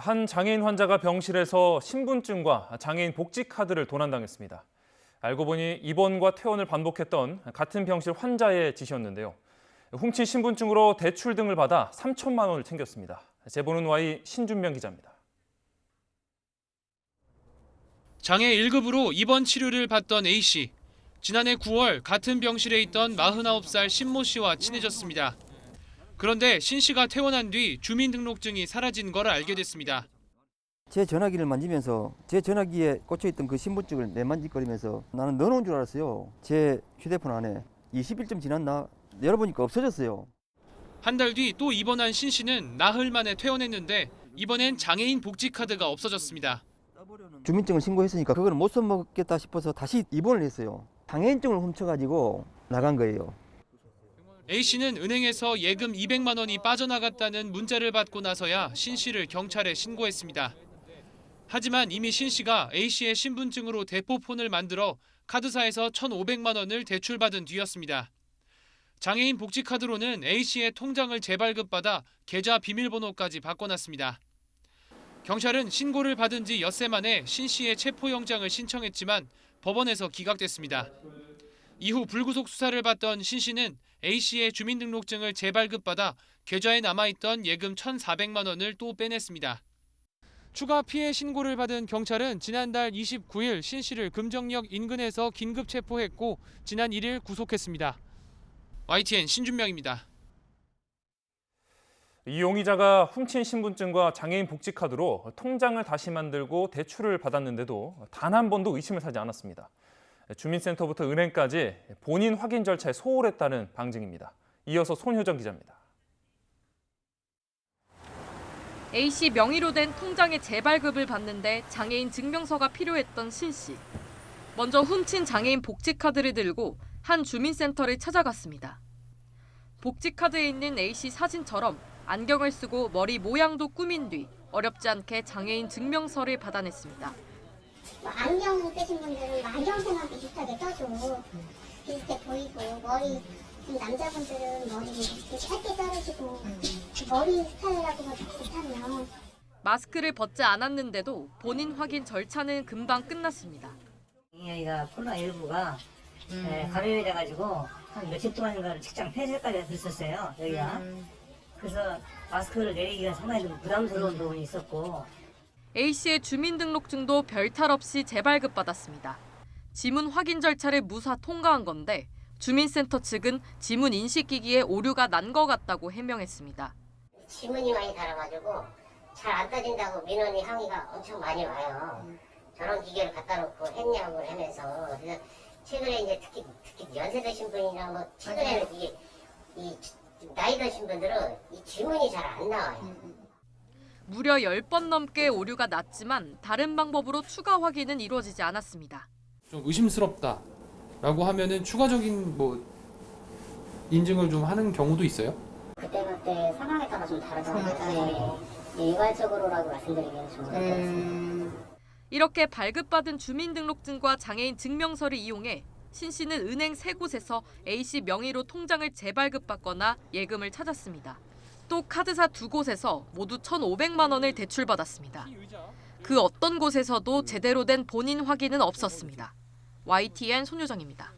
한 장애인 환자가 병실에서 신분증과 장애인 복지 카드를 도난당했습니다. 알고 보니 입원과 퇴원을 반복했던 같은 병실 환자의 짓이었는데요. 훔친 신분증으로 대출 등을 받아 3천만 원을 챙겼습니다. 제보는 Y 신준명 기자입니다. 장애 1급으로 입원 치료를 받던 A씨. 지난해 9월 같은 병실에 있던 49살 신모 씨와 친해졌습니다. 그런데 신 씨가 퇴원한 뒤 주민등록증이 사라진 걸 알게 됐습니다. 제 전화기를 만지면서 제 전화기에 꽂혀있던 그 신분증을 내만지거리면서 나는 넣어놓은 줄 알았어요. 제 휴대폰 안에 20일쯤 지났나 열어보니까 없어졌어요. 한 달 뒤 또 입원한 신 씨는 나흘 만에 퇴원했는데 이번엔 장애인 복지카드가 없어졌습니다. 주민증을 신고했으니까 그걸 못 써먹겠다 싶어서 다시 입원을 했어요. 장애인증을 훔쳐가지고 나간 거예요. A씨는 은행에서 예금 200만 원이 빠져나갔다는 문자를 받고 나서야 신 씨를 경찰에 신고했습니다. 하지만 이미 신 씨가 A씨의 신분증으로 대포폰을 만들어 카드사에서 1,500만 원을 대출받은 뒤였습니다. 장애인 복지카드로는 A씨의 통장을 재발급받아 계좌 비밀번호까지 바꿔놨습니다. 경찰은 신고를 받은 지 엿새 만에 신 씨의 체포영장을 신청했지만 법원에서 기각됐습니다. 이후 불구속 수사를 받던 신 씨는 A씨의 주민등록증을 재발급받아 계좌에 남아있던 예금 1,400만 원을 또 빼냈습니다. 추가 피해 신고를 받은 경찰은 지난달 29일 신 씨를 금정역 인근에서 긴급 체포했고 지난 1일 구속했습니다. YTN 신준명입니다. 이 용의자가 훔친 신분증과 장애인 복지 카드로 통장을 다시 만들고 대출을 받았는데도 단 한 번도 의심을 사지 않았습니다. 주민센터부터 은행까지 본인 확인 절차에 소홀했다는 방증입니다. 이어서 손효정 기자입니다. A씨 명의로 된 통장의 재발급을 받는데 장애인 증명서가 필요했던 신 씨. 먼저 훔친 장애인 복지카드를 들고 한 주민센터를 찾아갔습니다. 복지카드에 있는 A씨 사진처럼 안경을 쓰고 머리 모양도 꾸민 뒤 어렵지 않게 장애인 증명서를 받아냈습니다. 안경 쓰신 분들은 안경테만 비슷하게 써줘. 비슷해 보이고 머리 남자분들은 머리 이렇게 짧게 자르시고 머리 스타일하고가 비슷하면 마스크를 벗지 않았는데도 본인 확인 절차는 금방 끝났습니다. 여기가 코로나19가 감염이 돼가지고 한 며칠 동안인가 직장 폐쇄까지 됐었어요. 여기가. 그래서 마스크를 내리기가 상당히 좀 부담스러운 부분이 있었고 A씨의 주민등록증도 별탈 없이 재발급받았습니다. 지문 확인 절차를 무사 통과한 건데 주민센터 측은 지문 인식기기에 오류가 난 것 같다고 해명했습니다. 지문이 많이 달아가지고 잘 안 따진다고 민원이 항의가 엄청 많이 와요. 저런 기계를 갖다 놓고 했냐고 하면서 그래서 최근에 이제 특히 연세 드신 분이나 뭐 최근에는 이게 이 나이 드신 분들은 이 지문이 잘 안 나와요. 무려 10번 넘게 오류가 났지만 다른 방법으로 추가 확인은 이루어지지 않았습니다. 좀 의심스럽다라고 하면은 추가적인 인증을 좀 하는 경우도 있어요? 그때그때 상황에 따라 좀 다르잖아요. 일괄적으로라고 말씀드리기는 좀 어렵습니다. 이렇게 발급받은 주민등록증과 장애인 증명서를 이용해 신 씨는 은행 3곳에서 A씨 명의로 통장을 재발급받거나 예금을 찾았습니다. 또 카드사 2곳에서 모두 1,500만 원을 대출받았습니다. 그 어떤 곳에서도 제대로 된 본인 확인은 없었습니다. YTN 손효정입니다.